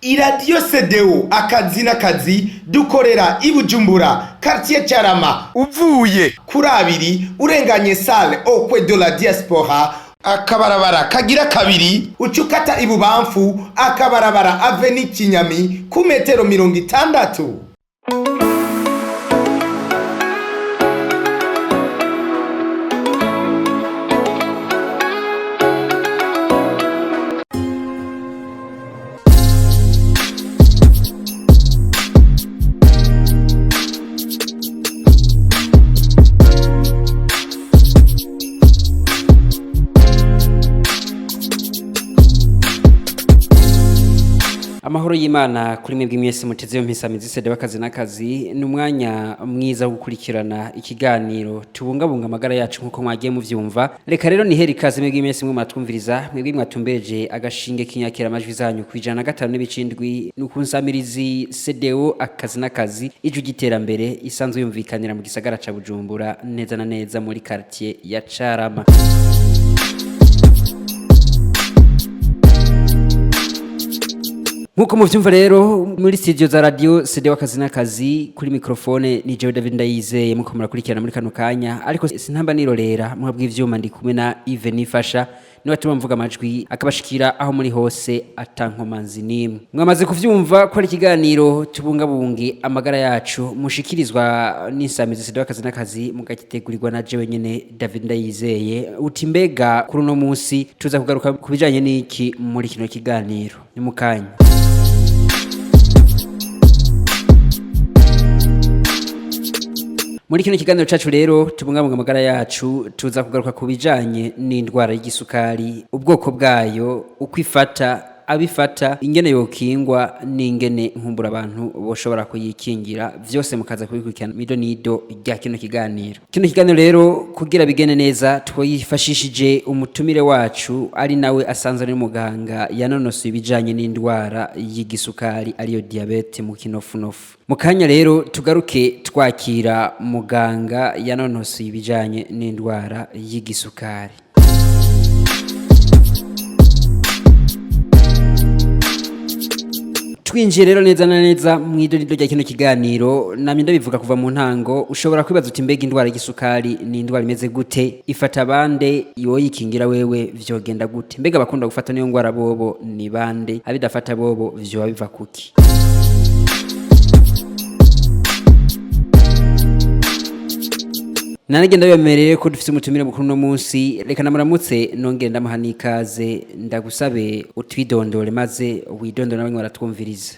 iradiyo CDO akazi n'akazi dukorera i Bujumbura quartier Carama uvuye kuri abiri urenganye salle Okwe de la Diaspora akabarabara kagira kabiri ucukata ibubamfu akabarabara Avenue Kinyami ku metero 60. Amahoro y'Imana kuri mwebwe mwese muteze yo mpesamizi CDO akazi n'akazi n'umwanya mwiza wo gukurikirana ikiganiro tubungabunga amagara yacu nkuko mwagiye muvyumva. Reka rero niheri kaze mwebwe mwese mwe matwumviriza mwebwe mwatumbeje agashinge kinyakira amajwi zanyu kwijana 5.7 nukunsamirizi CDO akazi n'akazi iju giterambere isanzwe yumvikanira mu gisagara ca Bujumbura neza na neza muri quartier ya Carama. Nkuko muvyumva rero muri studio za radio CDO akazi n'akazi kuri microphone ni Jewe David Ndayizeye muko murakurikirana muri kano kanya ariko sintamba nirorera muhabwa ivyuma ndi kumwe na Yves Nifasha niwe atuma mvuga amajwi akabashikira aho muri hose atankomanzi nimwe. Mwamaze kuvyumva ko ari ikiganiro tubungabunge amagara yacu mushikirizwa n'isamizi CDO akazi n'akazi mugakitegurirwa na Jewe nyene David Ndayizeye. Uti mbega kuri no munsi tuza kugaruka kubijanye n'iki muri kino kiganiro ni mukanya. Muri kino kiganiro cacu rero tubungabunga amagara yacu tuza kugaruka kubijanye n'indwara y'igisukari, ubwoko bwayo, ukwifata, abifata, ingene yokingwa n'ingene nkumbura abantu boshobora kuyikingira vyose mukaza kubikurikirana mido nido rya kino kiganiro. Kino kiganiro rero kugira bigene neza twoyifashishije umutumire wacu ari nawe asanzwe ari muganga yanonosoye ibijanye n'indwara y'igisukari ariyo diabete mu kinofunofu. Mukanya rero tugaruke twakira muganga yanonosoye ibijanye n'indwara y'igisukari. Twinjiye rero neza na neza mwidonido rya kino kiganiro namye ndabivuga kuva mu ntango ushobora kwibaza uti mbega indwara y'igisukari ni indwara imeze gute ifata bande yoyikingira wewe vyogenda gute mbega bakunda gufata niyo ndwara bobo ni bande abidafata bobo vyo biva kuki. Nanagenda bibamerere ko dufite umutumire mukuru no munsi reka namuramutse nongere ndamuhana ikaze ndagusabe utwidondore maze widondore n'abanye baratwumviriza.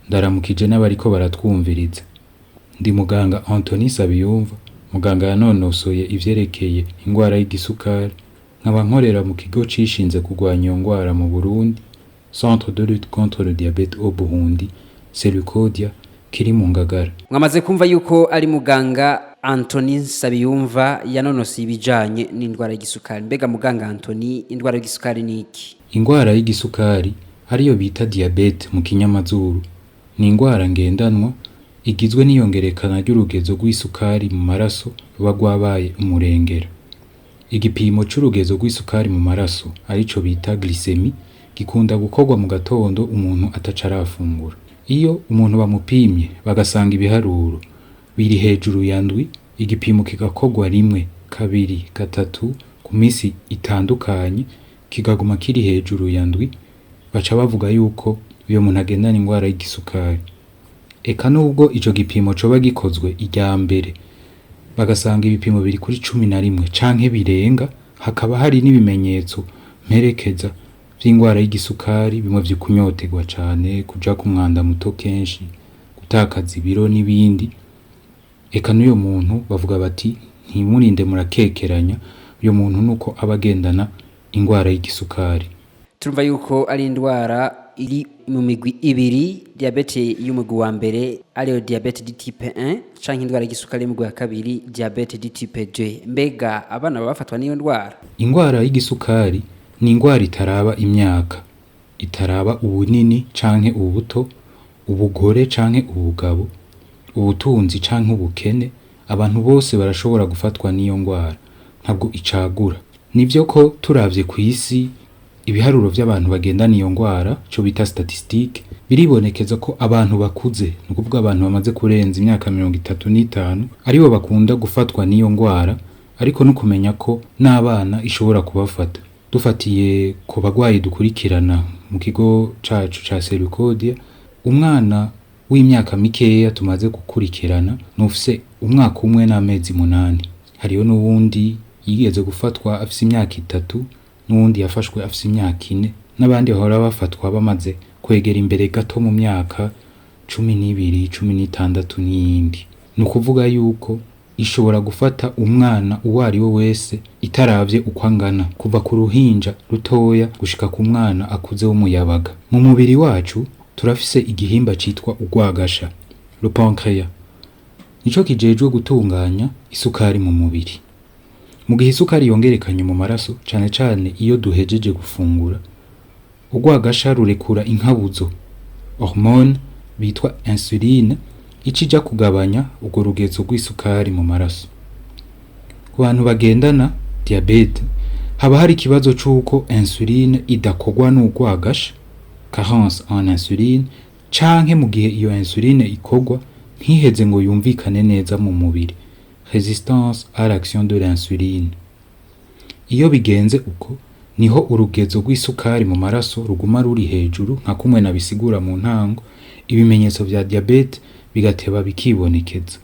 Ndaramukije n'abariko baratwumviriza. Ndi muganga Anthony Sabiyumva, muganga yanonosoye ivyerekeye indwara y'igisukari, nkaba nkorera mu kigo cishinze kurwanya iyo ndwara mu Burundi, Centre de lutte contre le diabète au Burundi, Selukodia kiri mu Ngagara. Mwamaze kumva yuko ari muganga Anthony Sabiyumva yanonosoye ibijanye n'indwara y'igisukari. Mbega muganga Anthony, indwara y'igisukari ni iki? Indwara y'igisukari ariyo bita diabete mu kinyamazuru ni indwara ngendanwa igizwe n'iyongerekana ry'urugezo rw'isukari mu maraso ruba rwabaye umurengera. Igipimo c'urugezo rw'isukari mu maraso arico bita glycemie gikunda gukorwa mu gatondo umuntu atacarafungura. Iyo umuntu bamupimye bagasanga ibiharuro biri hejuru ya ndwi, igipimo kigakorwa rimwe, kabiri, gatatu ku minsi itandukanye kigaguma kiri hejuru ya ndwi, baca bavuga yuko uyo muntu agendana indwara y'igisukari. Eka nubwo ico gipimo coba gikozwe irya mbere bagasanga ibipimo biri kuri 11 canke birenga, hakaba hari n'ibimenyetso mperekeza vy'indwara y'igisukari, bimwe vy'ukunyotegwa cane, kuja ku mwanda muto kenshi, gutakaza ibiro n'ibindi. Eka n'uyo muntu bavuga bati ntimurinde murakekeranya, uyo muntu nuko abagendana indwara y'igisukari. Turumva yuko ari indwara iri mu migwi ibiri, diabete y'umugwi wa mbere ariyo diabete di type 1 canke indwara y'igisukari y'umugwi wa kabiri diabete di type 2. Mbega abana bafatwa n'iyo ndwara? Indwara y'igisukari ni indwara itaraba imyaka, itaraba ubunini canke ubuto, ubugore canke ubugabo, ubutunzi canke ubukene. Abantu bose barashobora gufatwa n'iyo ndwara, ntabwo icagura. Nivyo ko turavye ku isi ibiharuro vy'abantu bagendana iyo ngwara cyo bita statistique biribonekeza ko abantu bakuze ni ukuvuga abantu bamaze kurenza imyaka 35 aribo bakunda gufatwa n'iyo ngwara, ariko no kumenya ko n'abana ishobora kubafata. Dufatiye ku bagwayi dukurikirana mu kigo cacu ca Serukodia, umwana w'imyaka mikeya tumaze gukurikirana n'ufise umwaka umwe n'amezi 8. Hariyo n'uwundi yigeze gufatwa afise imyaka 3, n'uwundi yafashwe afise imyaka 4, n'abandi bahora bafatwa bamaze kwegera imbere gato mu myaka 12, 16 n'iyindi. Ni ukuvuga yuko ishobora gufata umwana uwo ari we wese itaravye uko angana, kuva ku ruhinja rutoya gushika ku mwana akuze w'umuyabaga. Mu mubiri wacu turafise igihimba citwa urwagasha, le pancréas. Nico kijejwe gutunganya isukari mu mubiri. Mu gihe isukari yongerekanye mu maraso, cane cane iyo duhejeje gufungura, urwagasha rurekura inkabuzo, hormone bitwa insuline, icija kugabanya urwo rugezo rw'isukari mu maraso. Ku bantu bagendana diabete haba hari ikibazo c'uko insuline idakogwa n'urwagasha, carence en insuline, canke mu gihe iyo insuline ikogwa ntiheze ngo yumvikane neza mu mubiri, résistance à l'action de l'insuline. Iyo bigenze uko niho urugezo rw'isukari mu maraso ruguma ruri hejuru, nka kumwe nabisigura mu ntango, ibimenyetso vya diabete bigateba bikibonekeza.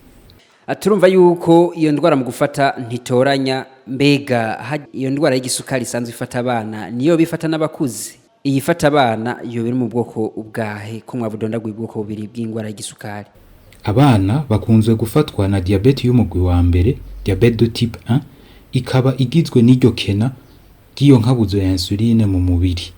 Turumva yuko iyo ndwara mu gufata ntitoranya, mbega iyo ndwara y'igisukari isanzwe ifata abana niyo bifata n'abakuze? Iyi fata abana iyo biri mu bwoko ubwahe, ko mwabudondaguye ubwoko bubiri bw'indwara y'igisukari? Abana bakunzwe gufatwa na diabete y'umugwi wa mbere, diabete de type 1, ikaba igizwe n'iryo kena ry'iyo nkabuzo ya insuline mu mubiri,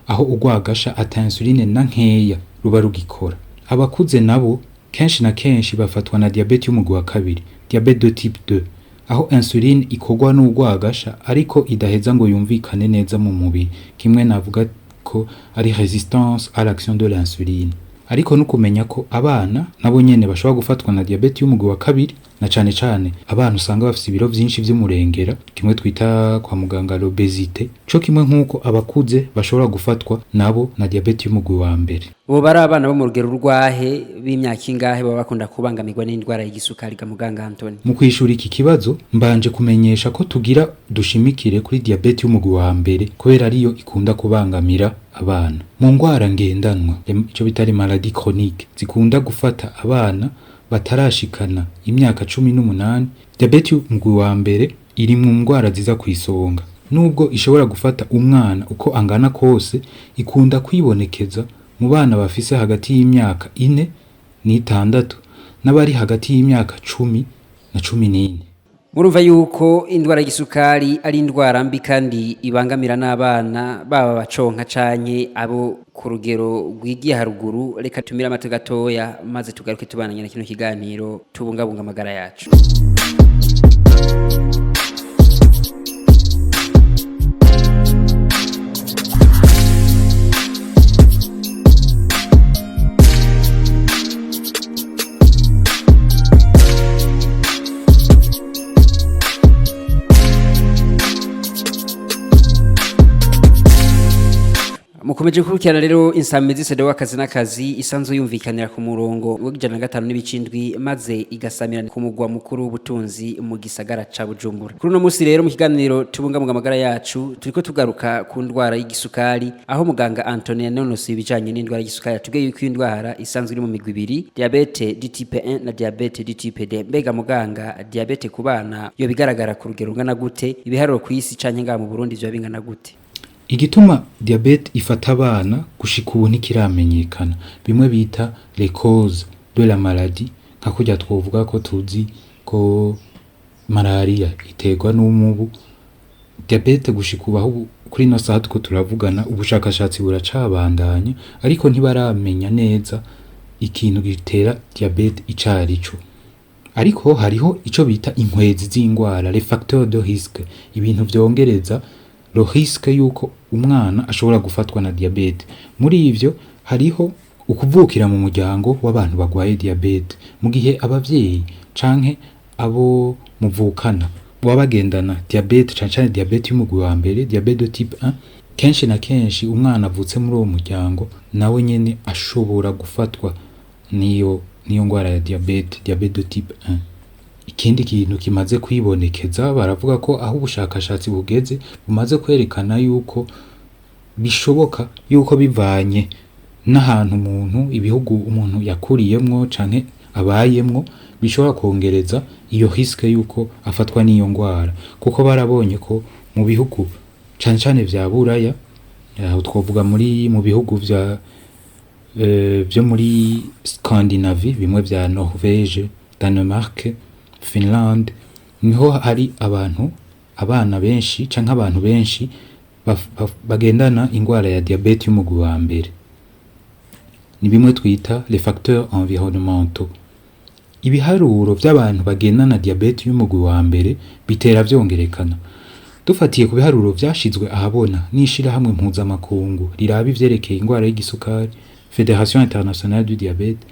aho urwagasha ata insuline na nkeya ruba rugikora. Abakuze nabo kenshi na kenshi bafatwa na diabete y'umugwi wa kabiri, diabete de type 2, aho insuline ikogwa n'urwagasha ariko idaheza ngo yumvikane neza mu mubiri, kimwe navuga ko ari résistance à l'action de l'insuline. Ariko no kumenya ko abana nabo nyene bashobora gufatwa na diabete y'umugwi wa kabiri, na cane cane abana usanga bafise ibiro vyinshi vy'umurengera, kimwe twita kwa muganga l'obésité, co kimwe nkuko abakuze bashobora gufatwa nabo na diabete y'umugwi wa mbere. Bo bari abana bo mu rugero rwahe, b'imyaka ingahe baba bakunda kubangamirwa n'indwara y'igisukari ga muganga Anthony? Mu kwishura iki kibazo mbanje kumenyesha ko tugira dushimikire kuri diabete y'umugwi wa mbere kubera ariyo ikunda kubangamira abana. Mu ngwara ngendanwa, ico bitari maladie chronique, zikunda gufata abana batarashikana imyaka 18, diabete y'umugwi wa mbere iri mu ngwara ziza kwisonga. Nubwo ishobora gufata umwana uko angana kose, ikunda kwibonekeza mu bana bafise hagati y'imyaka 4 n'6 n'abari hagati y'imyaka 10 na 14. Murumva yuko indwara y'igisukari ari indwara mbi kandi ibangamira n'abana, baba baconka canke abo ku rugero rwigiye haruguru. Reka tumira amate gatoya maze tugaruke tubananye na kino kiganiro tubungabunga amagara yacu. Mukomeje kurukirana rero insamizi sedo w'akazi n'akazi isanzwe yumvikanira ku murongo w'ijana na 5 n'ibicindwi maze igasamirana ku mugwa mukuru w'ubutunzi mu gisagara ca Bujumbura. Kuri no musi rero mu kiganiro tubungabunga amagara yacu turiko tugaruka ku ndwara y'igisukari, aho muganga Anthony yanonosoye ibijanye n'indwara y'igisukari tubwiye yuko indwara isanzwe iri mu migwi ibiri, diabete de type 1 na diabete de type 2. Mbega muganga, diabete ku bana yo bigaragara ku rugero ngana gute? Ibiharuro ku isi canke nga mu Burundi byo bingana gute? Igituma diabete ifata abana gushika ubu ntikiramenyekana. Bimwe bita les causes de la maladie, nka kurya twovuga ko tuzi ko malaria iterwa n'umubu. Diabete gushika ubu kuri no saha tuko turavugana, ubushakashatsi buracabandanya ariko ntibaramenya neza ikintu gitera diabete icarico. Ariko hariho ico bita inkwezi z'ingwara, les facteurs de risque, ibintu vyongereza le risque yuko umwana ashobora gufatwa na diabete. Muri ivyo hariho ukuvukira mu muryango w'abantu bagwaye diabete, mu gihe abavyeyi canke abo muvukana wabagendana diabete, canke diabete y'umugwi wa mbere, diabete de type 1, kenshi na kenshi umwana avutse muri uwo muryango nawe nyene ashobora gufatwa niyo ngwara ya diabete de type 1. Ikindi kintu kimaze kwibonekeza baravuga ko aho ubushakashatsi bugeze bumaze kwerekana yuko bishoboka yuko bivanye n'ahantu ibihugu umuntu yakuriyemwo canke abayemwo bishobora kongereza iyo riske yuko afatwa n'iyo ngwara, kuko barabonye ko mu bihugu cane cane vya Buraya, aho twovuga mu bihugu vyo muri Scandinavie, bimwe vya Norvège, Danemark, Finland, niho hari abana benshi canke abantu benshi bagendana ingwara ya diabete y'umugwi wa mbere. Ni bimwe twita les facteurs environnementaux. Ibiharuro vy'abantu bagendana diabete y'umugwi wa mbere bitera vyongerekana. Dufatiye ku biharuro vyashizwe ahabona n'ishirahamwe mpuzamakungu riraba ivyerekeye ingwara y'igisukari, Fédération Internationale du Diabete,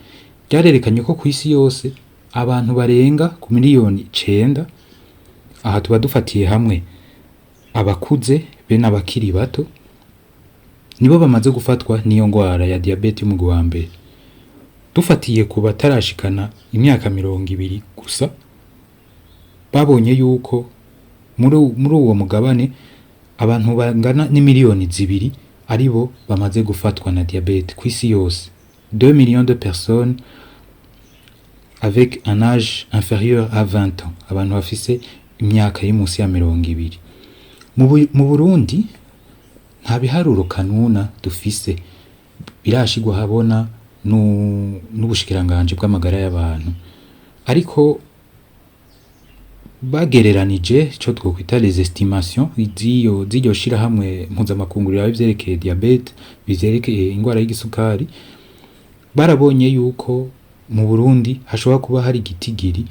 ryarerekanye ko kw'isi yose abantu barenga ku miliyoni 9, aha tuba dufatiye hamwe abakuze be n'abakiri bato, nibo bamaze gufatwa n'iyo ngwara ya diabete y'umugwi wa mbere. Dufatiye ku batarashikana imyaka 20 gusa, babonye yuko muri uwo mugabane abantu bangana n'imiliyoni 2 aribo bamaze gufatwa na diabete kw'isi yose. 2 millions de personnes avec un âge inférieur à 20 ans, abantu bafise imyaka iri munsi ya 20. Mu Burundi nta biharuro kanuna dufise birashigwa habona n'ubushikiranganje bw'amagara y'abantu, ariko bagereranije ico twokwita les estimations z'iryo shirahamwe mpuzamakungu riraba ivyerekeye diabete, bivyerekeye ingwara y'igisukari, barabonye yuko mu Burundi hashobora kuba hari igitigiri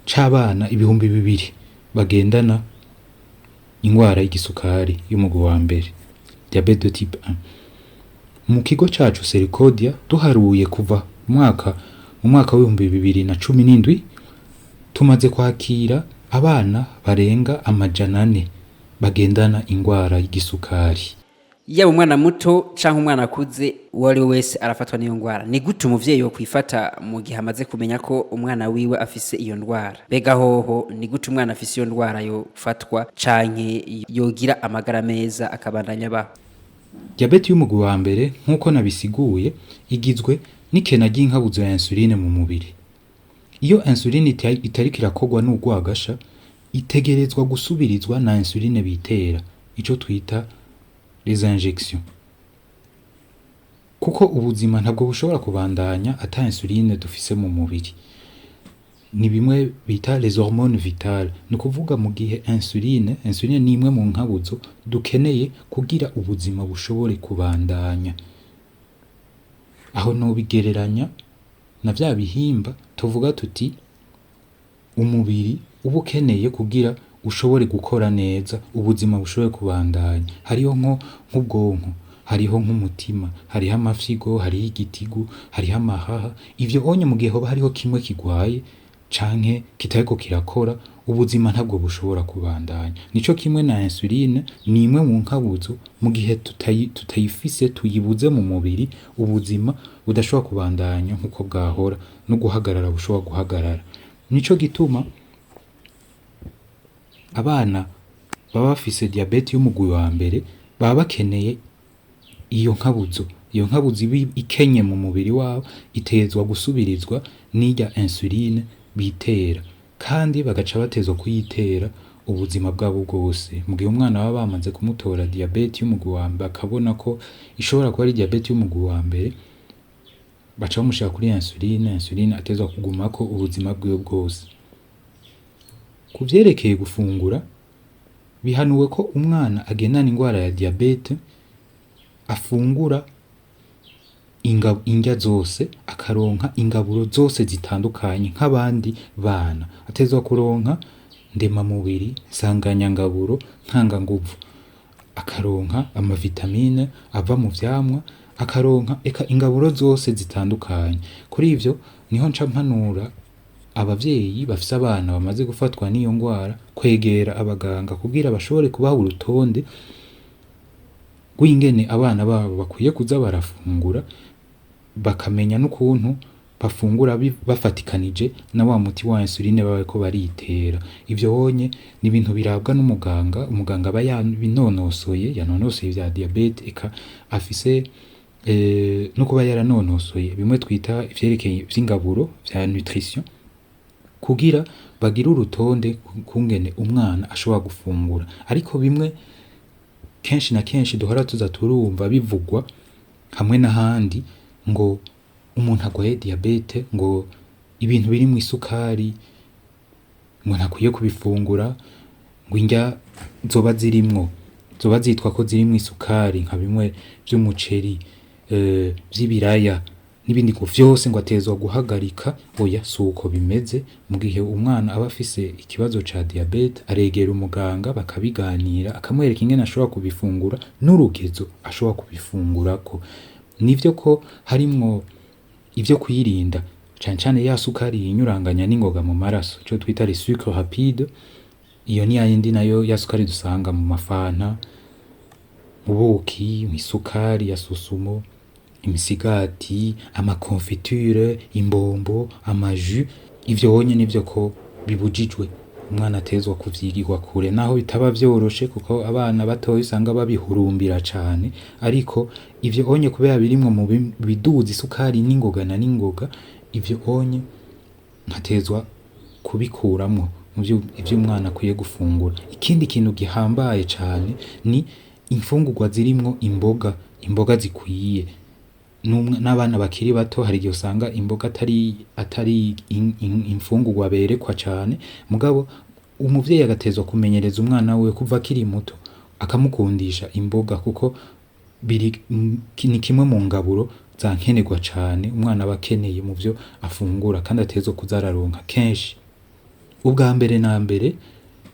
c'abana 2,000 bagendana ingwara y'igisukari y'umugwi wa mbere, diabete de type 1. Mu kigo cacu Sericodia duharuye kuva mu mwaka wa 2017 tumaze kwakira abana barenga 400 bagendana ingwara y'igisukari. Yaba umwana muto canke umwana akuze uwo ari wese arafatwa n'iyo ngwara. Ni gute umuvyeyi yo kwifata mu gihe amaze kumenya ko umwana wiwe afise iyo ndwara? Bega hoho ni gute umwana afise iyo ndwara yo fatwa canke yogira amagara meza akabandanya baho? Diabete y'umugwi wa mbere nkuko nabisiguye igizwe n'ikena ry'inkabuzo ya insuline mu mubiri. Iyo insuline itariko irakogwa n'urwagasha, itegerezwa gusubirizwa na insuline bitera, ico twita les injections. Kuko ubuzima ntabwo bushobora kubandanya ata insuline dufise mu mubiri. Ni bimwe bita les hormones vitales, ni kuvuga mu gihe insuline ni imwe mu nkabuzo dukeneye kugira ubuzima bushobore kubandanya. Aho no bigereranya na vya bihimba tuvuga tuti umubiri uba ukeneye kugira ushobore gukora neza, ubuzima bushobore kubandanya. Hariho nk'ubwonko, hariho nk'umutima, hariho amafyigo, hariho igitigu, hariho amahaha. Ivyo onye mu gihe hoba hariho kimwe kigwaye canke kitariko kirakora, ubuzima ntabwo bushobora kubandanya. Nico kimwe na insuline, ni imwe mu nkabuzo mu gihe tutayifise, tuyibuze mu mubiri, ubuzima budashobora kubandanya nkuko bwahora, no guhagarara bushobora guhagarara. Nico gituma abana baba bafise diabete y'umugwi wa mbere baba bakeneye iyo nkabuzo ikenye mu mubiri wabo, itezwa gusubirizwa n'irya insuline bitera, kandi bagaca batezwa kuyitera ubuzima bwabo bwose. Mu gihe umwana baba bamaze kumutora diabete y'umugwi wa mbere akabona ko ishobora kuba ari diabete y'umugwi wa mbere, baca bamushira kuri insuline atezwa kugumako ubuzima bwiwe bwose. Ku vyerekeye gufungura, bihanuwe ko umwana agendana ingwara ya diabete afungura indya zose, akaronka ingaburo zose zitandukanye nk'abandi bana. Atezwa kuronka ndemamubiri, nsanganyangaburo, ntanganguvu, akaronka amavitamine ava mu vyamwa, akaronka ingaburo zose zitandukanye. Kuri ivyo niho nca mpanura abavyeyi bafise abana bamaze gufatwa n'iyo ngwara kwegera abaganga kugira bashobore kubaha urutonde rw'ingene abana babo bakwiye kuza barafungura, bakamenya n'ukuntu bafungura bafatikanije na wa muti wa insuline baba ko baritera. Ivyo honye ni ibintu birabwa n'umuganga, umuganga aba yanonosoye vya diabete, eka afise no kuba yaranonosoye bimwe twita ivyerekeye vy'ingaburo vya nutrition, kugira bagire urutonde kungene umwana ashobora gufungura. Ariko bimwe kenshi na kenshi duhora tuza turumva bivugwa hamwe n'ahandi ngo umuntu agwaye diabete, ngo ibintu biri mu isukari ngo ntakwiye kubifungura, ngo indya zoba zitwa ko ziri mu isukari nka bimwe vy'umuceri, vy'ibiraya n'ibindi ngo vyose ngo atezwa guhagarika. Oya, suko bimeze. Mu gihe umwana aba afise ikibazo ca diabete, aregera umuganga bakabiganira, akamwereka ingene ashobora kubifungura n'urugezo ashobora kubifungurako. Nivyo ko harimwo ivyo kwirinda, cane cane ya sukari yinyuranganya n'ingoga mu maraso, ico twita les sucres rapides. Iyo ni yayindi nayo ya sukari dusanga mu mafanta, mu buki, mw'isukari ya susumo, imisigati, amakonfiture, imbombo, amaju. Ivyo honye nivyo ko bibujijwe, umwana atezwa kuvyigirwa kure, naho bitaba vyoroshe kuko abana batoyi usanga babihurumbira cane. Ariko ivyo honye kubera birimwo mu biduza isukari n'ingoga na n'ingoga, ivyo honye ntatezwa kubikuramwo ivyo umwana akwiye gufungura. Ikindi kintu gihambaye cane ni imfungurwa zirimwo imboga zikwiye. N'abana bakiri bato hari igihe usanga imboga atari imfungurwa berekwa cane, mugabo umuvyeyi agatezwa kumenyereza umwana we kuva akiri muto, akamukundisha imboga, kuko ni kimwe mu ngaburo za nkenerwa cane umwana aba akeneye mu vyo afungura, kandi atezwa kuza araronka kenshi. Ubwa mbere na mbere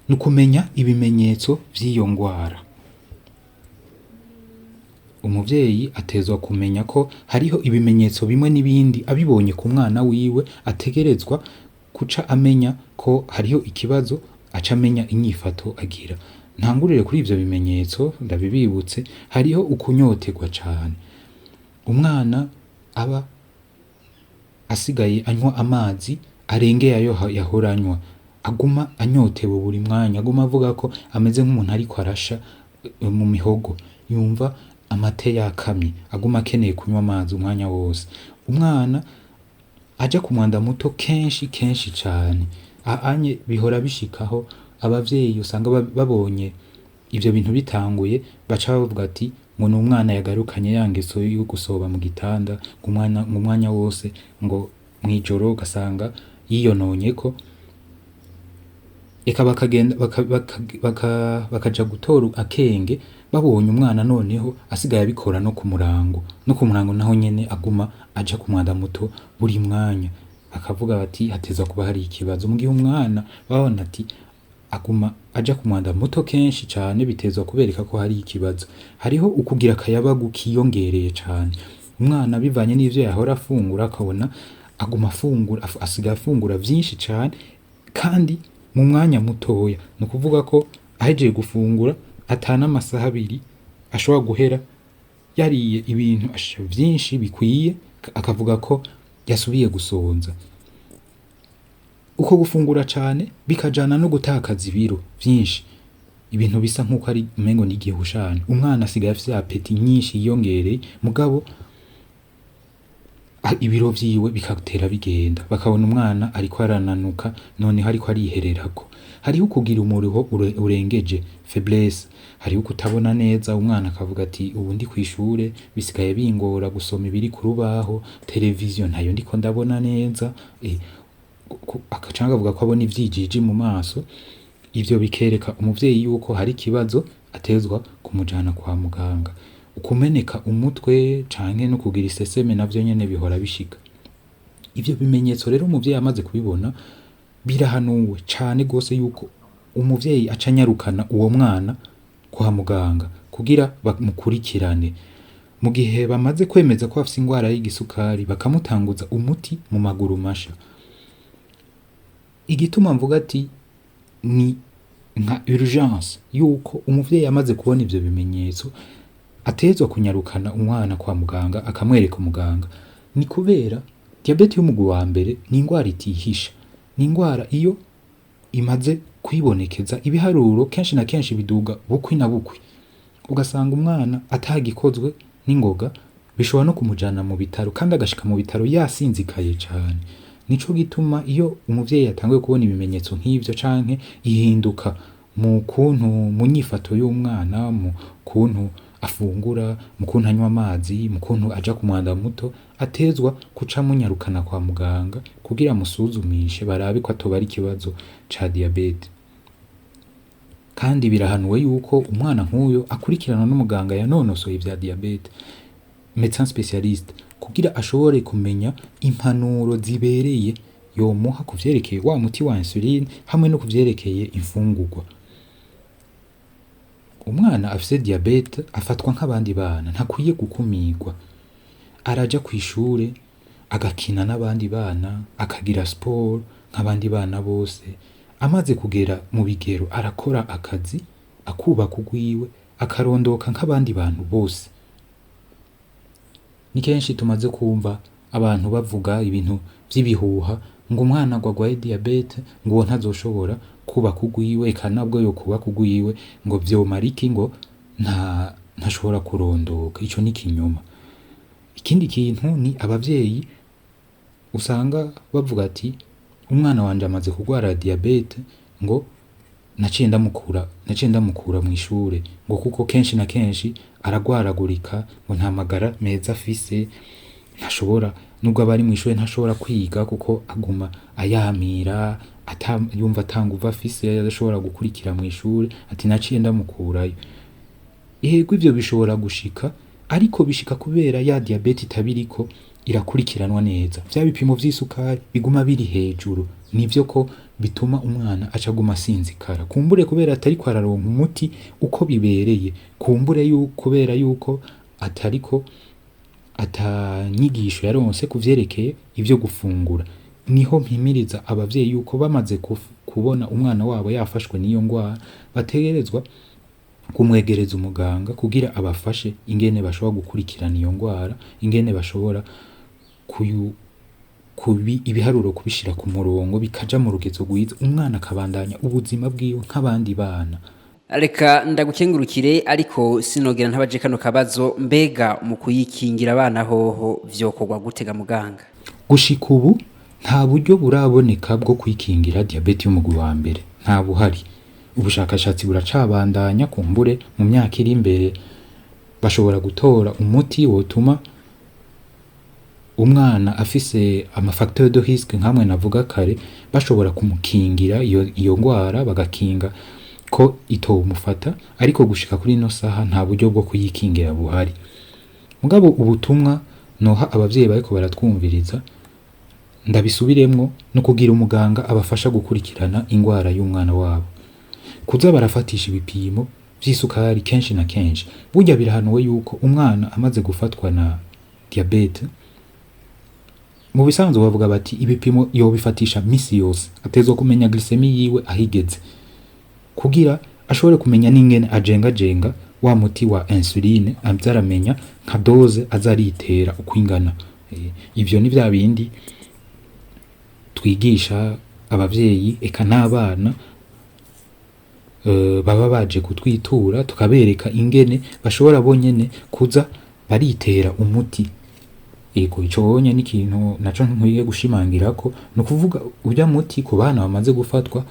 ni ukumenya ibimenyetso vy'iyo ngwara. Umuvyeyi atezwa kumenya ko hariho ibimenyetso bimwe n'ibindi abibonye ku mwana wiwe ategerezwa kuca amenya ko hariho ikibazo, aca amenya inyifato agira. Ntangurire kuri ivyo bimenyetso ndabibibutse. Hariho ukunyoterwa cane, umwana aba asigaye anywa amazi arengeye ayo yahora anywa, aguma anyotewe buri mwanya, aguma avuga ko ameze nk'umuntu ariko arasha mu mihogo, yumva amate yakamye, aguma akeneye kunywa amazi umwanya wose. Umwana aja ku mwanda muto kenshi cane, anye bihora bishikaho abavyeyi usanga babonye ivyo bintu bitanguye baca bavuga ati ngo ni umwana yagarukanye ya ngeso yo gusoba mu gitanda mu mwanya wose, ngo mwijoro ugasanga yiyononyeko. Eka bakagenda bakaja gutora akenge, babonye umwana noneho asigaye abikora no ku murango naho nyene aguma aja ku mwanda muto buri mwanya, bakavuga bati hateza kuba hari ikibazo. Mu gihe umwana babona ati aguma aja ku mwanda muto kenshi cane, bitezwa kubereka ko hari ikibazo. Hariho ukugira akayabagu kiyongereye cane, umwana bivanye n'ivyo yahora afungura akabona aguma afungura, asigaye afungura vyinshi cane kandi mu mwanya mutoya. Ni ukuvuga ko ahejeje gufungura atana amasaha abiri ashobora guhera yariye ibintu vyinshi bikwiye, akavuga ko yasubiye gusonza. Uko gufungura cane bikajana no gutakaza ibiro vyinshi, ibintu bisa nk'uko ari umengo ni igihushane. Umwana asigaye afise apeti nyinshi yiyongereye, mugabo ibiro vyiwe bikatera bigenda, bakabona umwana ariko arananuka, noneho ariko arihererako. Hariho kugira umuriho urengeje, faiblesse. Hariho kutabona neza, umwana akavuga ati ubu ndi kw'ishure bisigaye bingora gusoma ibiri ku rubaho, televiziyo ntayo ndiko ndabona neza, akavuga ko abona ivyijiji mu maso. Ivyo bikereka umuvyeyi yuko hari ikibazo, atezwa kumujana kwa muganga. Ukumeneka umutwe canke no kugira iseseme navyo nyene bihora bishika. Ivyo bimenyetso rero umuvyeyi amaze kubibona, birahanuwe cane gose yuko umuvyeyi aca anyarukana uwo mwana kwa muganga kugira bamukurikirane. Mu gihe bamaze kwemeza ko afise ingwara y'igisukari, bakamutanguza umuti mu maguru masha. Igituma mvuga ati ni nka urgence yuko umuvyeyi amaze kubona ivyo bimenyetso atezwa kunyarukana umwana kwa muganga akamwereka umuganga, ni kubera diabete y'umugwi wa mbere ni ingwara itihisha, ni ingwara iyo imaze kwibonekeza ibiharuro kenshi na kenshi biduga bukwi na bukwi, ugasanga umwana atagikozwe n'ingoga bishobora no kumujana mu bitaro kandi agashika mu bitaro yasinzikaye cane. Nico gituma iyo umuvyeyi yatanguye kubona ibimenyetso nk'ivyo canke ihinduka mu kuntu mu nyifato y'umwana, mu kuntu afungura, mu kuntu anywa amazi, mu kuntu aja ku mwanda muto, atezwa kuca munyarukana kwa muganga kugira musuzumishe barabe ko atoba ari ikibazo ca diabete. Kandi birahanuwe yuko umwana nk'uyo akurikiranwa n'umuganga yanonosoye ivya diabete, médecin spécialiste, kugira ashobore kumenya impanuro zibereye yomuha kuvyerekeye wa muti wa insuline hamwe no kuvyerekeye imfungurwa. Umwana afise diabete afatwa nk'abandi bana, ntakwiye gukumirwa. Araja kw'ishure agakina n'abandi bana, akagira sport nk'abandi bana bose. Amaze kugera mu bigero arakora akazi, akubaka ugwiwe, akarondoka nk'abandi bantu bose. Ni kenshi tumaze kumva abantu bavuga ibintu vy'ibihuha ngo umwana agwaye diabete ngo ntazoshobora kubaka ugwiwe, eka nabwo yo kubaka ugwiwe ngo vyomara iki, ngo ntashobora kurondoka. Ico ni kinyoma. Ikindi kintu ni abavyeyi usanga bavuga ati umwana wanje amaze kugwara diabete ngo naciye ndamukura mw'ishure ngo kuko kenshi na kenshi aragwaragurika, ngo nta magara meza afise, ntashobora nubwo abari mw'ishure ntashobora kwiga kuko aguma ayamira, yumva atanguva afise, adashobora gukurikira mw'ishure, ati naciye ndamukurayo. Yego ivyo bishobora gushika, ariko bishika kubera ya diabete itabiriko irakurikiranwa neza. Vya bipimo vy'isukari biguma biri hejuru, nivyo ko bituma umwana acaguma asinzikara. Kumbure kubera atariko araronka umuti uko bibereye, kumbure kubera yuko atanyigisho yaronse kuvyerekeye ivyo gufungura. Niho mpimiriza abavyeyi yuko bamaze kubona umwana wabo yafashwe n'iyo ngwara bategerezwa kumwegereza umuganga kugira abafashe ingene bashobora gukurikirana iyo ngwara, ingene bashobora ibiharuro kubishira ku murongo bikaja mu rugezo rwiza, umwana akabandanya ubuzima bwiwe nk'abandi bana. Reka ndagukengurukire, ariko sinogera ntabaje kano kabazo, mbega mu kuyikingira abana hoho vyokorwa gutega muganga? Gushika ubu nta buryo buraboneka bwo kwikingira diabete y'umugwi wa mbere, nta buhari. Ubushakashatsi buracabandanya, kumbure mu myaka iri imbere bashobora gutora umuti wotuma umwana afise amafacteur de risque nkamwe navuga kare bashobora kumukingira iyo ngwara, bagakinga ko itomufata. Ariko gushika kuri ino saha nta buryo bwo kuyikingira buhari. Mugabo ubutumwa noha abavyeyi bariko baratwumviriza, ndabisubiremwo, no kugira umuganga abafasha gukurikirana ingwara y'umwana wabo, kuza barafatisha ibipimo vy'isukari kenshi na kenshi. Burya birahanuwe yuko umwana amaze gufatwa na diabete, mu bisanzwe bavuga bati ibipimo yobifatisha misi yose, atezwa kumenya glycemie yiwe ahigeze, kugira ashobore kumenya n'ingene ajenga wa muti wa insuline, amzaramenya nka dose azaritera uko ingana. Ivyo ni vya bindi twigisha abavyeyi eka n'abana baba baje kutwitura, tukabereka ingene bashobora bonyene kuza baritera umuti. Ego ico bonye ni ikintu naco nkwiye gushimangirako, no kuvuga urya muti ku bana bamaze gufatwa,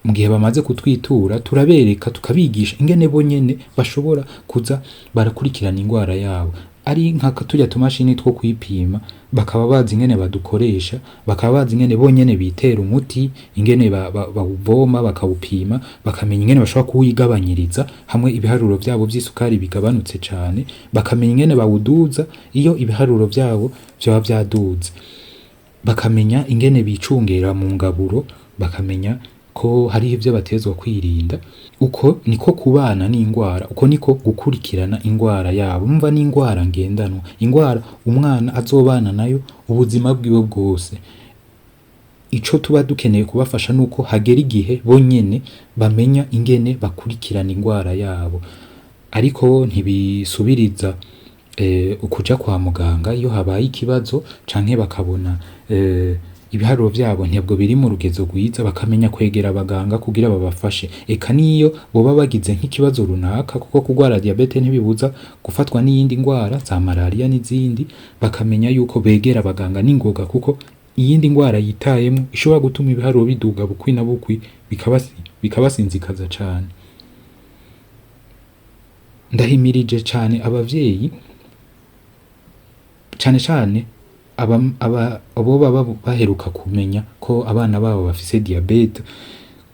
mu gihe bamaze kutwitura turabereka tukabigisha ingene bonyene bashobora kuza barakurikirana ingwara yabo. Ari nka turya tumashini two kwipima, bakaba bazi ingene badukoresha, bakaba bazi ingene bonyene bitera umuti, ingene bawuvoma bakawupima, bakamenya ingene bashobora kuwigabanyiriza hamwe ibiharuro vyabo vy'isukari bigabanutse cane, bakamenya ingene bawuduza iyo ibiharuro vyabo vyoba vyaduze, bakamenya ingene bicungera mu ngaburo, bakamenya ko hari ivyo batezwa kwirinda. Uko niko kubana n'ingwara, uko niko gukurikirana ingwara yabo. Mva n'ingwara ngendanwa, ingwara umwana azobana nayo ubuzima bwiwe bwose. Ico tuba dukeneye kubafasha nuko hagera igihe bonyene bamenya ingene bakurikirana ingwara yabo. ariko ntibisubiriza ukuja kwa muganga iyo habaye ikibazo canke bakabona ibiharuro vyabo ntabwo biri mu rugezo rwiza, bakamenya kwegera abaganga kugira babafashe. Eka niyo boba bagize nk'ikibazo runaka, kuko kurwara diabete ntibibuza gufatwa n'iyindi ngwara za malaria n'izindi, bakamenya yuko begera abaganga n'ingoga, kuko iyindi ngwara yitayemo ishobora gutuma ibiharuro biduga bukwi na bukwi bikabasinzikaza cane. Ndahimirije cane abavyeyi cane abo baba baheruka kumenya ko abana babo bafise diabete,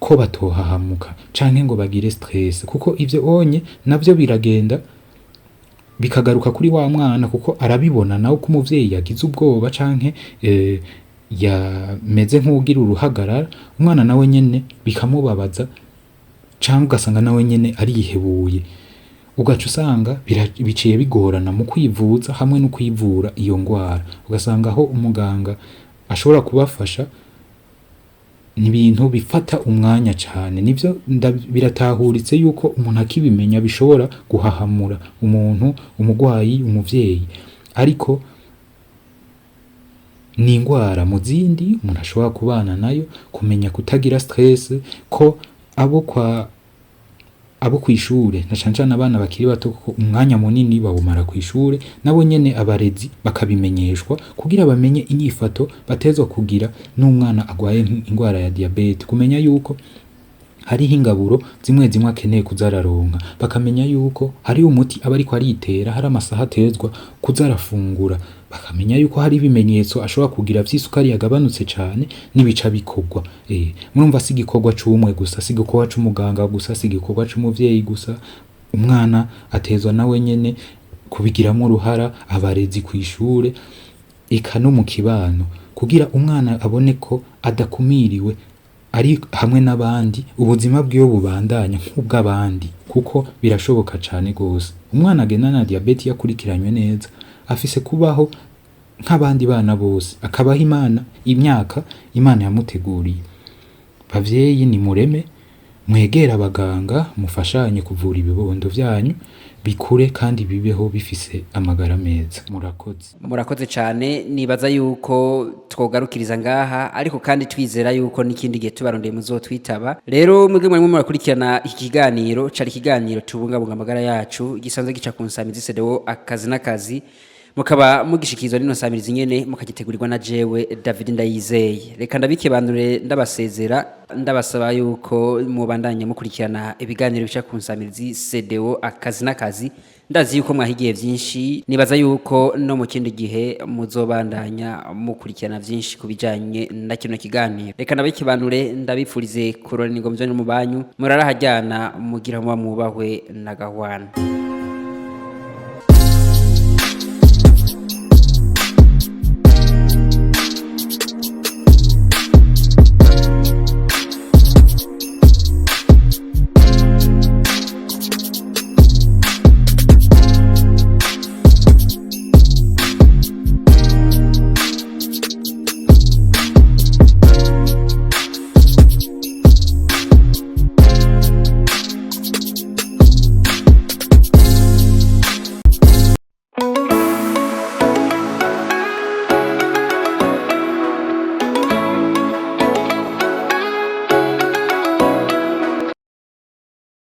ko batohahamuka canke ngo bagire stress, kuko ivyo onye navyo biragenda bikagaruka kuri wa mwana, kuko arabibona nawe ko umuvyeyi yagize ubwoba canke yameze nk'ugira uruhagarara, umwana nawe nyene bikamubabaza canke ugasanga nawe nyene arihebuye, ugaca usanga biciye bigorana mu kwivuza hamwe no kwivura iyo ngwara. Ugasanga aho umuganga ashobora kubafasha ni ibintu bifata umwanya cane. Nivyo biratahuritse yuko umuntu akibimenya bishobora guhahamura umuntu, umugwayi, umuvyeyi, ariko ni ingwara mu zindi umuntu ashobora kubana nayo. Kumenya kutagira stress, ko abo kwishure na cancana abana bakiri bato, ko umwanya munini bawumara kwishure, nabo nyene abarezi bakabimenyeshwa kugira bamenye inyifato batezwa kugira n'umwana agwaye ingwara ya diabete. Kumenya yuko hariho ingaburo zimwe zimwe akeneye kuzararonka, bakamenya yuko hari umuti aba ariko aritera, hari amasaha atezwa kuzarafungura, bakamenya yuko hari ibimenyetso ashobora kugira vy'isukari yagabanutse cane n'ibica bikorwa. Murumva si igikorwa c'umwe gusa, si igikorwa c'umuganga gusa, si igikorwa c'umuvyeyi gusa, umwana atezwa nawe nyene kubigiramo uruhara, abarezi kw'ishure, eka no mu kibano, kugira umwana abone ko adakumiriwe, ari hamwe n'abandi, ubuzima bwiwe bubandanya nk'ubw'abandi, kuko birashoboka cane gose. Umwana agendana na diabete yakurikiranywe neza afise kubaho nk'abandi bana bose, akabaho imyaka Imana yamuteguriye. Bavyeyi ni mureme, mwegera abaganga, mufashanye kuvura ibibondo vyanyu bikure kandi bibeho bifise amagara meza. Murakoze cane. Nibaza yuko twogarukiriza ngaha, ariko kandi twizera yuko n'ikindi gihe tubarondeye muzotwitaba. Rero mwebwe mwarimo murakurikirana iki kiganiro, cari ikiganiro tubungabunga amagara yacu, gisanzwe gica ku nsamizi CDO akazi n'akazi, mukaba mugishikirizwa n'ino nsamizi nyene, mukagitegurirwa na jewe David Ndayizeye. Reka ndabikebandure ndabasezera, ndabasaba yuko mubandanya mukurikirana ibiganiro bica ku nsamizi CDO akazi n'akazi. Ndazi yuko mwahigiye vyinshi, nibaza yuko no mu kindi gihe muzobandanya mukurikirana vyinshi kubijanye na kino kiganiro. Reka ndabikebandure ndabipfurize kurora n'ingomvyo no mu banyu, murarahajyana mugira muba mwubahwe na gahwana.